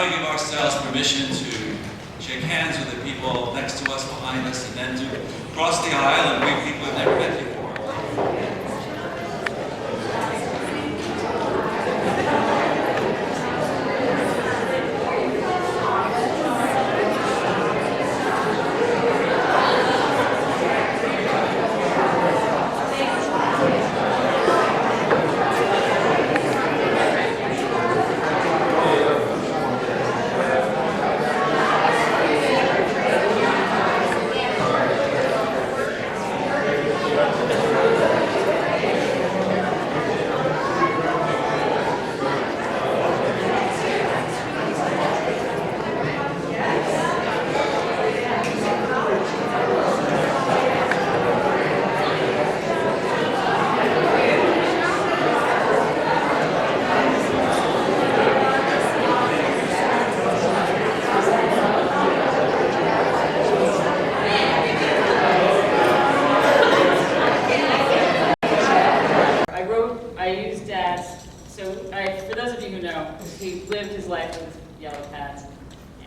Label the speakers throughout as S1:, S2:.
S1: we give ourselves permission to shake hands with the people next to us, behind us, and then to cross the aisle and greet people we've never met before.
S2: For those of you who know, he lived his life with yellow pads.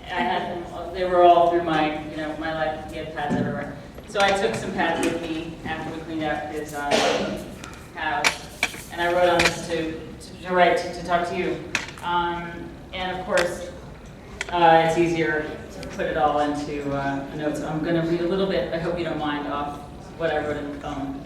S2: I had them, they were all through my, my life. He had pads everywhere. So I took some pads with me after we cleaned out his house, and I wrote on this to write to talk to you. And of course, it's easier to put it all into a note. So I'm going to read a little bit. I hope you don't mind off what I wrote in the phone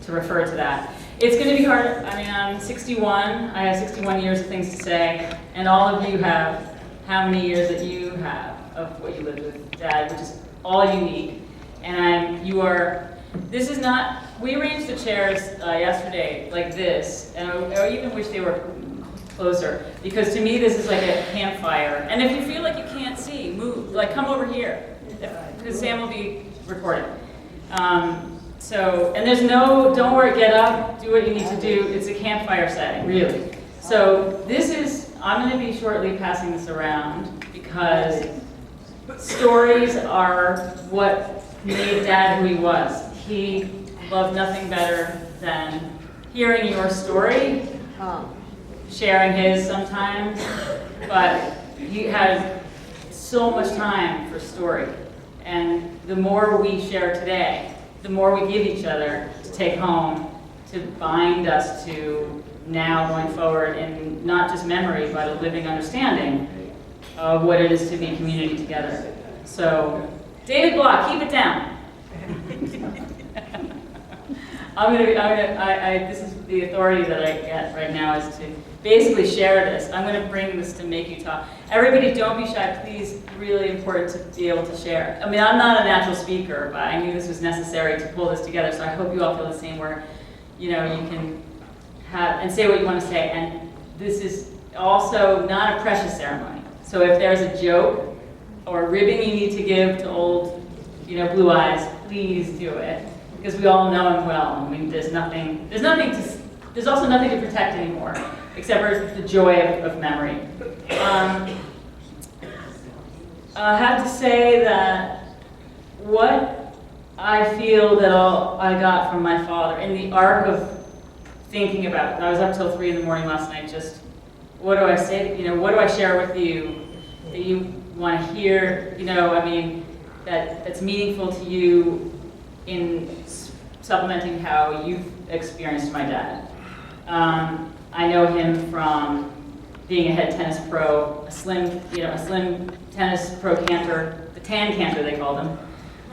S2: to refer to that. It's going to be hard. I mean, I'm 61. I have 61 years of things to say, and all of you have how many years that you have of what you lived with Dad, which is all unique. And this is not, we arranged the chairs yesterday like this, and I even wish they were closer, because to me this is like a campfire. And if you feel like you can't see, move, like come over here, because Sam will be recording. And there's no, don't worry, get up, do what you need to do. It's a campfire setting, really. So I'm going to be shortly passing this around because stories are what made Dad who he was. He loved nothing better than hearing your story, sharing his sometimes, but he had so much time for story. And the more we share today, the more we give each other to take home, to bind us to now going forward in not just memory, but a living understanding of what it is to be in community together. So, David Block, keep it down. This is the authority that I get right now, is to basically share this. I'm going to bring this to make you talk. Everybody, don't be shy, please. Really important to be able to share. I mean, I'm not a natural speaker, but I knew this was necessary to pull this together, so I hope you all feel the same, where, you can have and say what you want to say. And this is also not a precious ceremony. So if there's a joke or a ribbon you need to give to old, Blue Eyes, please do it, because we all know him well. I mean, there's also nothing to protect anymore, except for the joy of memory. I have to say that what I feel that I got from my father in the arc of thinking about it. I was up till 3 in the morning last night, just what do I say, what do I share with you that you want to hear, that's meaningful to you in supplementing how you've experienced my dad. I know him from being a head tennis pro, a slim tennis pro Cantor, the tan Cantor they called him,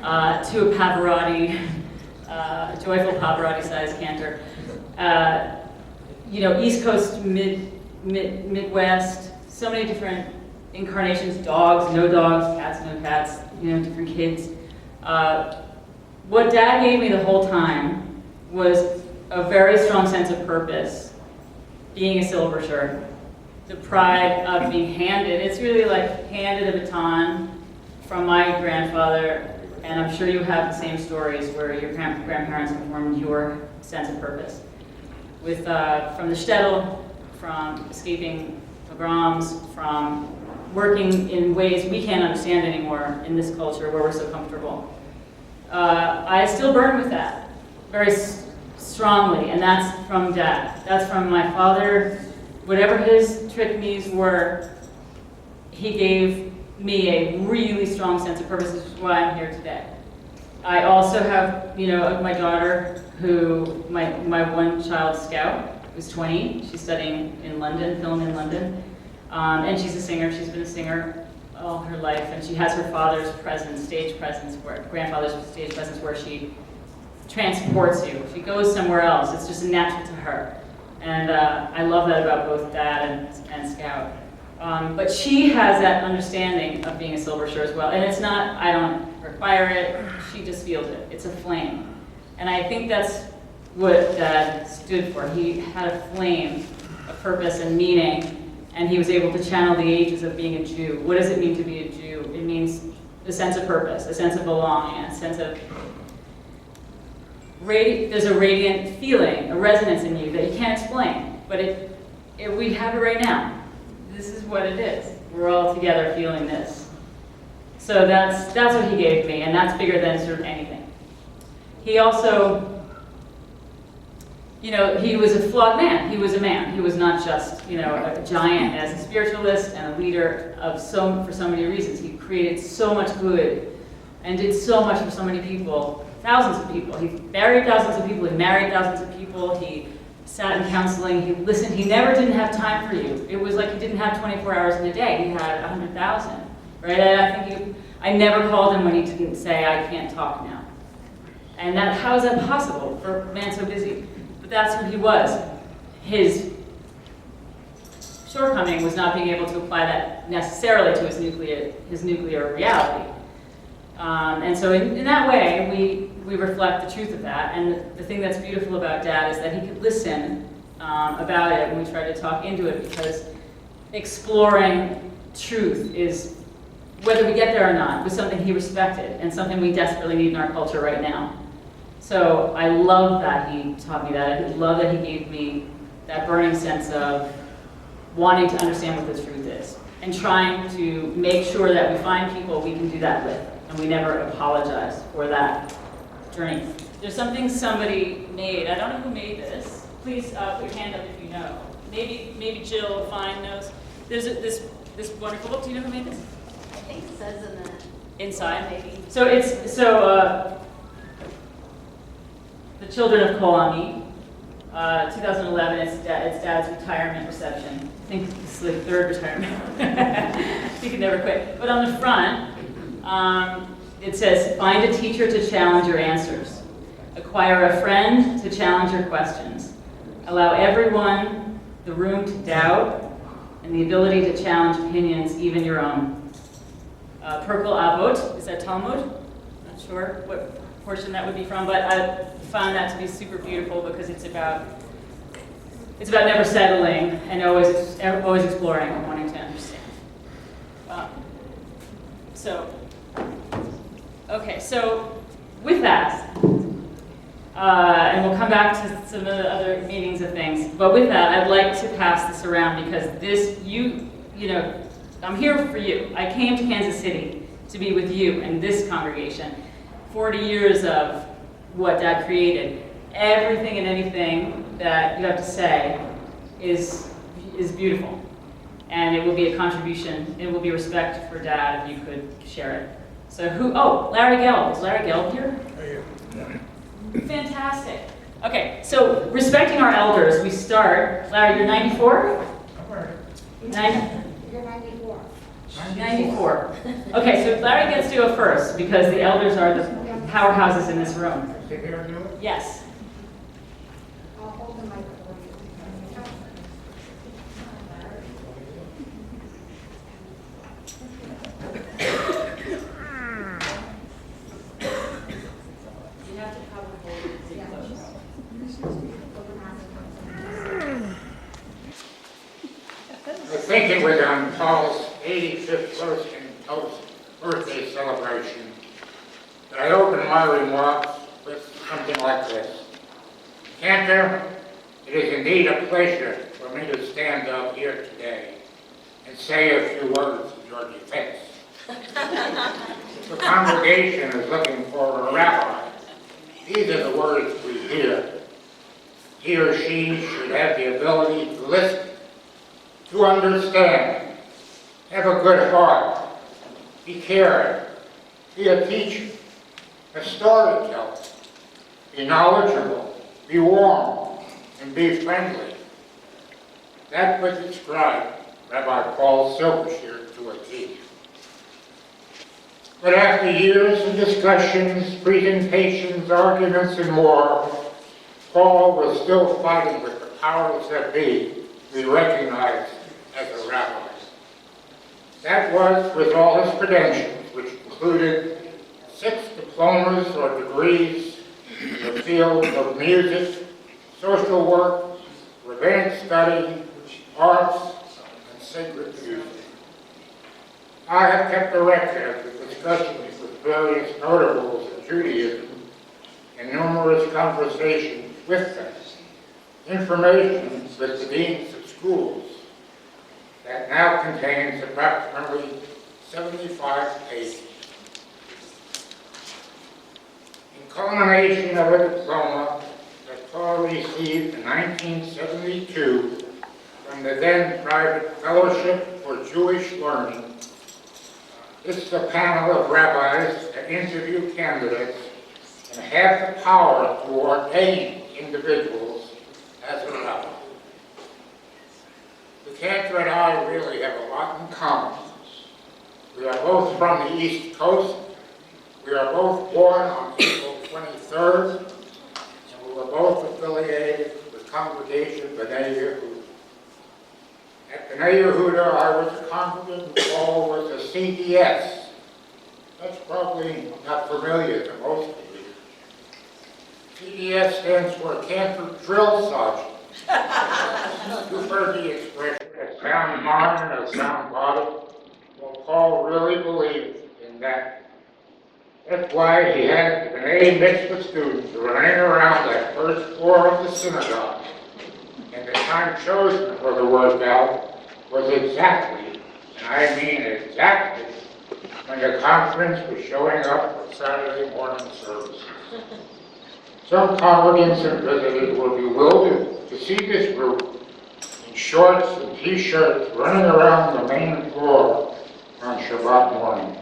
S2: to a Pavarotti, joyful Pavarotti-sized Cantor. East Coast, Midwest, so many different incarnations, dogs, no dogs, cats, no cats, different kids. What Dad gave me the whole time was a very strong sense of purpose, being a Silbersher, the pride of being it's really like handed a baton from my grandfather, and I'm sure you have the same stories where your grandparents informed your sense of purpose. From the shtetl, from escaping pogroms, from working in ways we can't understand anymore in this culture where we're so comfortable. I still burn with that very strongly, and that's from Dad. That's from my father. Whatever his trick me's were, he gave me a really strong sense of purpose, which is why I'm here today. I also have, my daughter, who, my one child scout, who's 20. She's studying in London, film in London. And she's a singer. She's been a singer all her life. And she has her father's presence, stage presence, grandfather's stage presence, where she transports you. She goes somewhere else. It's just natural to her. And I love that about both Dad and Scout. But she has that understanding of being a Silbersher as well. And it's not, I don't require it, she just feels it. It's a flame. And I think that's what Dad stood for. He had a flame, a purpose and meaning, and he was able to channel the ages of being a Jew. What does it mean to be a Jew? It means a sense of purpose, a sense of belonging, a sense of there's a radiant feeling, a resonance in you that you can't explain, but we have it right now. This is what it is. We're all together feeling this. So that's what he gave me, and that's bigger than sort of anything. He also, he was a flawed man. He was a man. He was not just, a giant as a spiritualist and a leader for so many reasons. He created so much good and did so much for so many people, thousands of people. He buried thousands of people. He married thousands of people. He sat in counseling. He listened. He never didn't have time for you. It was like he didn't have 24 hours in a day. He had 100,000, right? And I never called him when he didn't say, I can't talk now. And how is that possible for a man so busy? But that's who he was. His shortcoming was not being able to apply that necessarily to his nuclear reality. And so in that way, we reflect the truth of that. And the thing that's beautiful about Dad is that he could listen about it when we try to talk into it, because exploring truth is, whether we get there or not, was something he respected and something we desperately need in our culture right now. So I love that he taught me that. I love that he gave me that burning sense of wanting to understand what the truth is and trying to make sure that we find people we can do that with, and we never apologize for that journey. There's something somebody made. I don't know who made this. Please put your hand up if you know. Maybe Jill Fine knows. There's this wonderful book. Do you know who made this?
S3: I think it says in the
S2: inside.
S3: Maybe.
S2: So The Children of Kol Ami, 2011. It's Dad's retirement reception. I think it's the third retirement. He can never quit. But on the front, it says, find a teacher to challenge your answers. Acquire a friend to challenge your questions. Allow everyone the room to doubt and the ability to challenge opinions, even your own. Perkel Avot, is that Talmud? Not sure what portion that would be from, but I found that to be super beautiful because it's about never settling and always exploring and wanting to understand. So with that, and we'll come back to some of the other meanings of things, but with that, I'd like to pass this around because I'm here for you. I came to Kansas City to be with you and this congregation. 40 years of what Dad created. Everything and anything that you have to say is beautiful. And it will be a contribution. It will be respect for Dad if you could share it. So Larry Gelb. Is Larry Gelb here?
S4: Yeah.
S2: Fantastic. Okay, so respecting our elders, we start. Larry, you're 94?
S3: You're 94.
S2: 94. Okay, so Larry gets to go first because the elders are the powerhouses in this room.
S4: Sit here and do it?
S2: Yes.
S3: I'll hold the microphone.
S2: You have to probably hold it to close.
S4: I think it was on Paul's 85th birthday celebration that I opened my remarks with something like this. Cantor, it is indeed a pleasure for me to stand up here today and say a few words in your defense. The congregation is looking for a rabbi. These are the words we hear. He or she should have the ability to listen, to understand, Have a good heart. Be caring. Be a teacher. A storyteller. Be knowledgeable. Be warm. And be friendly. That would describe Rabbi Paul Silbersher to a T. But after years of discussions, presentations, arguments, and more, Paul was still fighting with the powers that be to be recognized as a rabbi. That was with all his credentials, which included 6 diplomas or degrees in the field of music, social work, rabbinic study, arts, and sacred music. I have kept a record of the discussions with various notables of Judaism and numerous conversations with them, information with the deans of schools that now contains approximately 75 pages. In culmination of a diploma that Paul received in 1972 from the then Private Fellowship for Jewish Learning, it's a panel of rabbis that interview candidates and have the power to ordain individuals as a rabbi. The Cantor and I really have a lot in common. We are both from the East Coast. We are both born on April 23rd, and we were both affiliated with Congregation B'nai Yehuda. At B'nai Yehuda, I was a congregant, Paul was a CDS. That's probably not familiar to most of you. CDS stands for Cantor Drill Sergeant. You've heard the expression, a sound mind and a sound body. Well, Paul really believed in that. That's why he had an A mitzvah students running around that first floor of the synagogue. And the time chosen for the workout was exactly, and I mean exactly, when the conference was showing up for Saturday morning services. Some congregants and visitors were bewildered to see this group in shorts and t-shirts running around the main floor on Shabbat morning.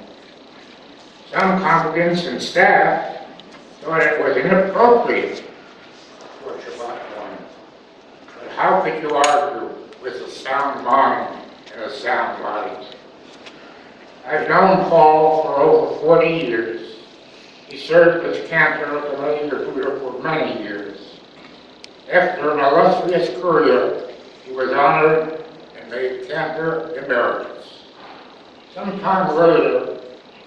S4: Some congregants and staff thought it was inappropriate for Shabbat morning. But how could you argue with a sound mind and a sound body? I've known Paul for over 40 years. He served as Cantor of B'nai Yehuda for many years. After an illustrious career, he was honored and made Cantor Emeritus. Sometime later,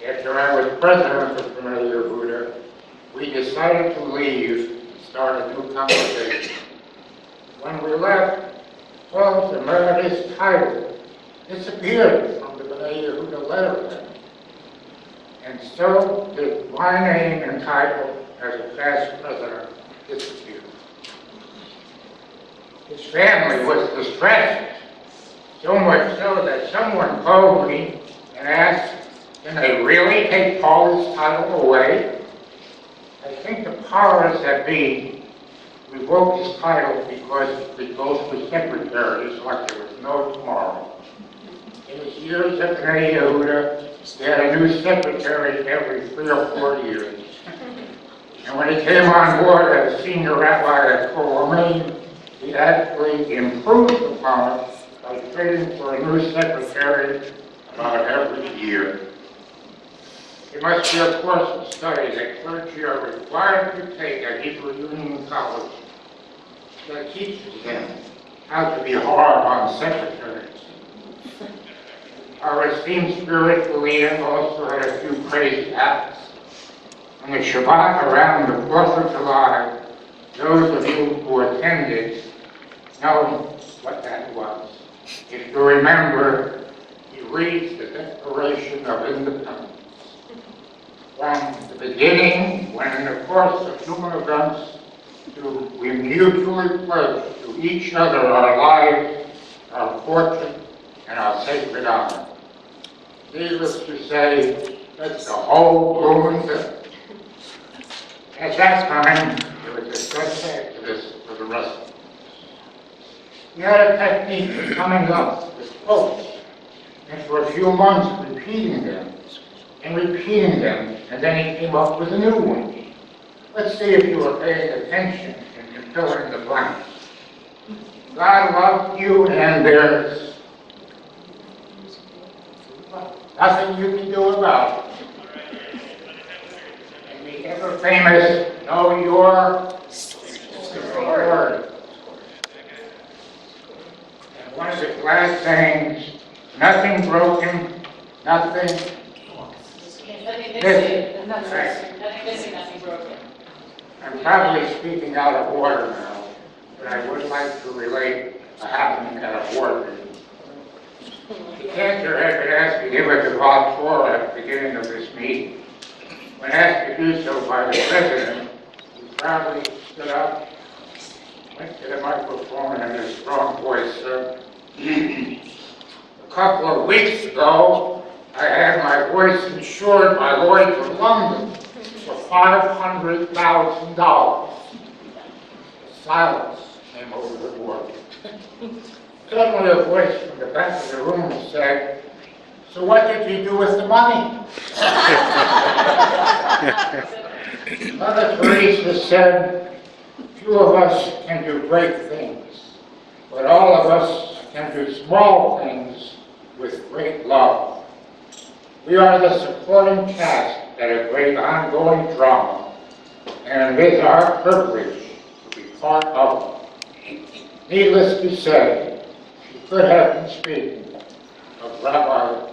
S4: after I was president of B'nai Yehuda, we decided to leave and start a new congregation. When we left, Paul's emeritus title disappeared from the B'nai Yehuda letterhead. And so did my name and title as a past president disappear. His family was distressed, so much so that someone called me and asked, can they really take Paul's title away? I think the powers that be revoked his title because we both were secretaries like there was no tomorrow. In his years at B'nai Yehuda, he had a new secretary every 3 or 4 years. And when he came on board as senior rabbi at Kolomim, he actually improved upon it by trading for a new secretary about every year. It must be a course of study that clergy are required to take at Hebrew Union College that teaches them how to be hard on secretaries. Our esteemed spiritual leader also had a few crazy acts. On the Shabbat around the 4th of July, those of you who attended know what that was. If you remember, he reads the Declaration of Independence. From the beginning, when in the course of human events, we mutually pledge to each other our lives, our fortune, and our sacred honor. Needless to say, that's the whole blooming thing. At that time, there was a such exodus for the rest of us. We had a technique for coming up with quotes and for a few months repeating them, and then he came up with a new one. Let's see if you were paying attention and can fill in the blanks. God loved you and there's nothing you can do about it. And the ever famous, know your word. And one of the last sayings, nothing broken, nothing
S2: Nothing
S4: missing.
S2: missing, nothing broken.
S4: I'm probably speaking out of order now, but I would like to relate a happening at a board meeting. The Cantor had been asked to give a devout Torah at the beginning of this meeting. When asked to do so by the president, he proudly stood up, went to the microphone, and in a strong voice said, "A couple of weeks ago, I had my voice insured by Lloyd's of London for $500,000. Silence came over the board. Suddenly a voice from the back of the room said, "So what did you do with the money?" Mother Teresa said, "Few of us can do great things, but all of us can do small things with great love. We are the supporting cast at a great ongoing drama, and it is our privilege to be part of it." Needless to say, she could have been speaking of Rabbi